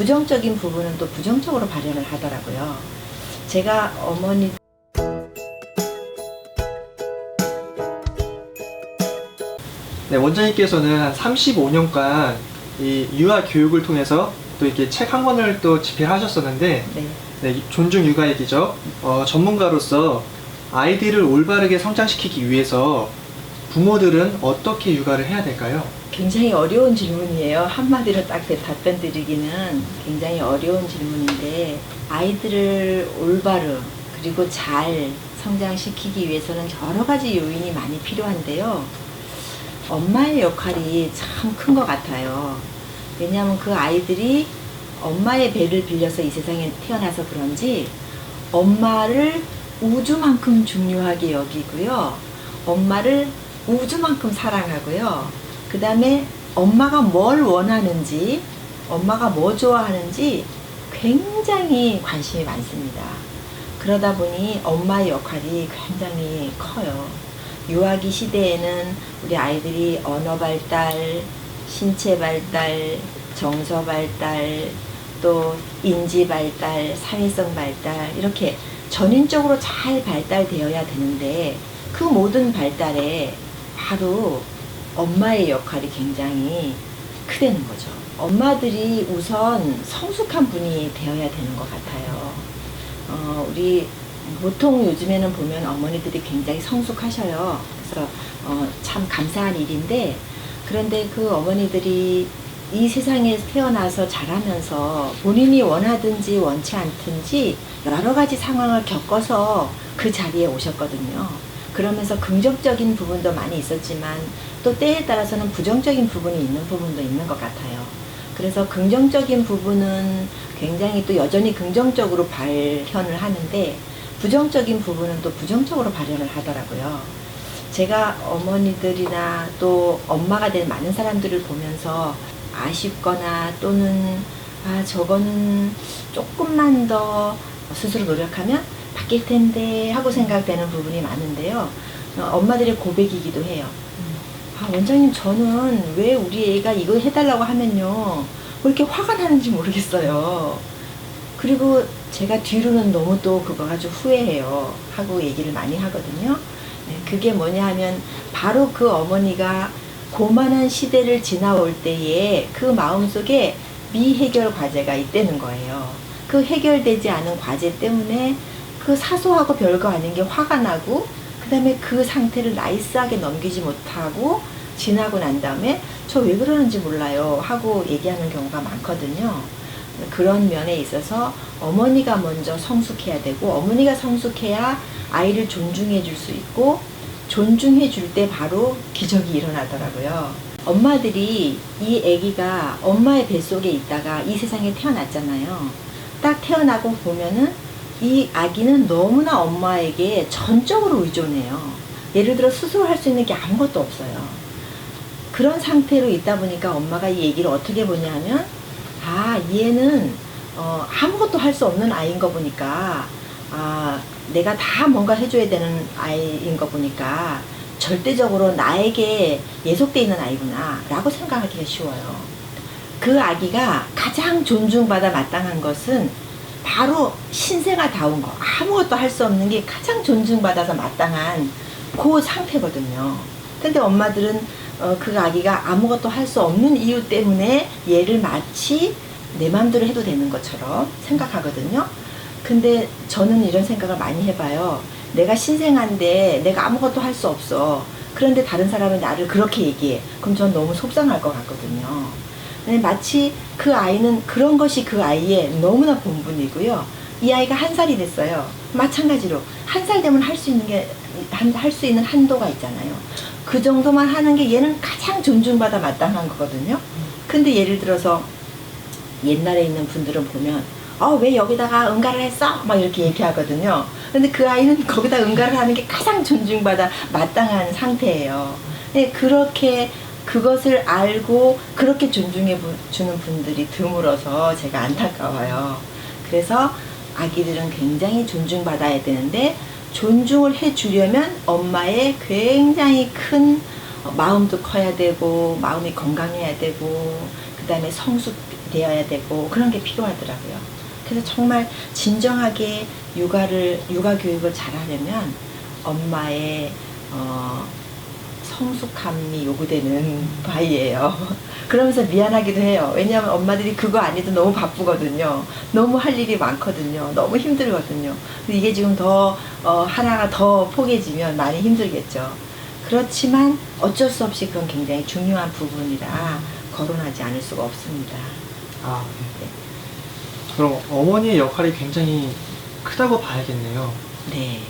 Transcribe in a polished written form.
부정적인 부분은 또 부정적으로 발현을 하더라고요. 제가 어머니 네, 원장님께서는 한 35년간 이 유아 교육을 통해서 또 이렇게 책 한 권을 또 집필하셨었는데, 네. 네, 존중 육아의 기적, 전문가로서 아이들을 올바르게 성장시키기 위해서 부모들은 어떻게 육아를 해야 될까요? 굉장히 어려운 질문이에요. 한마디로 딱 답변 드리기는 굉장히 어려운 질문인데, 아이들을 올바르 그리고 잘 성장시키기 위해서는 여러 가지 요인이 많이 필요한데요. 엄마의 역할이 참 큰 것 같아요. 왜냐하면 그 아이들이 엄마의 배를 빌려서 이 세상에 태어나서 그런지 엄마를 우주만큼 중요하게 여기고요. 엄마를 우주만큼 사랑하고요. 그 다음에 엄마가 뭘 원하는지, 엄마가 뭐 좋아하는지 굉장히 관심이 많습니다. 그러다 보니 엄마의 역할이 굉장히 커요. 유아기 시대에는 우리 아이들이 언어 발달, 신체 발달, 정서 발달, 또 인지 발달, 사회성 발달, 이렇게 전인적으로 잘 발달되어야 되는데, 그 모든 발달에 바로 엄마의 역할이 굉장히 크다는 거죠. 엄마들이 우선 성숙한 분이 되어야 되는 것 같아요. 우리 보통 요즘에는 보면 어머니들이 굉장히 성숙하셔요. 그래서 참 감사한 일인데, 그런데 그 어머니들이 이 세상에 태어나서 자라면서 본인이 원하든지 원치 않든지 여러 가지 상황을 겪어서 그 자리에 오셨거든요. 그러면서 긍정적인 부분도 많이 있었지만 또 때에 따라서는 부정적인 부분이 있는 부분도 있는 것 같아요. 그래서 긍정적인 부분은 굉장히 또 여전히 긍정적으로 발현을 하는데, 부정적인 부분은 또 부정적으로 발현을 하더라고요. 제가 어머니들이나 또 엄마가 된 많은 사람들을 보면서 아쉽거나 또는 저거는 조금만 더 스스로 노력하면 바뀔 텐데 하고 생각되는 부분이 많은데요. 엄마들의 고백이기도 해요. 원장님, 저는 왜 우리 애가 이거 해달라고 하면요 왜 이렇게 화가 나는지 모르겠어요. 그리고 제가 뒤로는 너무 또 그거 가지고 후회해요 하고 얘기를 많이 하거든요. 그게 뭐냐 하면 바로 그 어머니가 고만한 시대를 지나올 때에 그 마음속에 미해결 과제가 있다는 거예요. 그 해결되지 않은 과제 때문에 그 사소하고 별거 아닌 게 화가 나고, 그 다음에 그 상태를 나이스하게 넘기지 못하고 지나고 난 다음에 저 왜 그러는지 몰라요 하고 얘기하는 경우가 많거든요. 그런 면에 있어서 어머니가 먼저 성숙해야 되고, 어머니가 성숙해야 아이를 존중해 줄 수 있고, 존중해 줄 때 바로 기적이 일어나더라고요. 엄마들이 이 아기가 엄마의 뱃속에 있다가 이 세상에 태어났잖아요. 딱 태어나고 보면은 이 아기는 너무나 엄마에게 전적으로 의존해요. 예를 들어 스스로 할 수 있는 게 아무것도 없어요. 그런 상태로 있다 보니까 엄마가 이 얘기를 어떻게 보냐 하면, 얘는 아무것도 할 수 없는 아이인 거 보니까, 내가 다 뭔가 해줘야 되는 아이인 거 보니까 절대적으로 나에게 예속돼 있는 아이구나 라고 생각하기가 쉬워요. 그 아기가 가장 존중받아 마땅한 것은 바로 신생아다운 거, 아무것도 할 수 없는 게 가장 존중받아서 마땅한 그 상태거든요. 근데 엄마들은 그 아기가 아무것도 할 수 없는 이유 때문에 얘를 마치 내 맘대로 해도 되는 것처럼 생각하거든요. 근데 저는 이런 생각을 많이 해봐요. 내가 신생아인데 내가 아무것도 할 수 없어. 그런데 다른 사람이 나를 그렇게 얘기해. 그럼 전 너무 속상할 것 같거든요. 마치 그 아이는 그런 것이 그 아이의 너무나 본분이고요. 이 아이가 1살이 됐어요. 마찬가지로 1살 되면 할 수 있는 한도가 있잖아요. 그 정도만 하는 게 얘는 가장 존중받아 마땅한 거거든요. 근데 예를 들어서 옛날에 있는 분들은 보면 왜 여기다가 응가를 했어? 막 이렇게 얘기하거든요. 근데 그 아이는 거기다 응가를 하는 게 가장 존중받아 마땅한 상태예요. 그렇게 그것을 알고 그렇게 존중해 주는 분들이 드물어서 제가 안타까워요. 그래서 아기들은 굉장히 존중받아야 되는데, 존중을 해주려면 엄마의 굉장히 큰 마음도 커야 되고, 마음이 건강해야 되고, 그 다음에 되어야 되고 그런 게 필요하더라고요. 그래서 정말 진정하게 육아 교육을 잘하려면 엄마의 성숙함이 요구되는 바이예요. 그러면서 미안하기도 해요. 왜냐하면 엄마들이 그거 안 해도 너무 바쁘거든요. 너무 할 일이 많거든요. 너무 힘들거든요. 근데 이게 지금 더 하나가 더 포개지면 많이 힘들겠죠. 그렇지만 어쩔 수 없이 그건 굉장히 중요한 부분이라 거론하지 않을 수가 없습니다. 아, 네. 그럼 어머니의 역할이 굉장히 크다고 봐야겠네요. 네.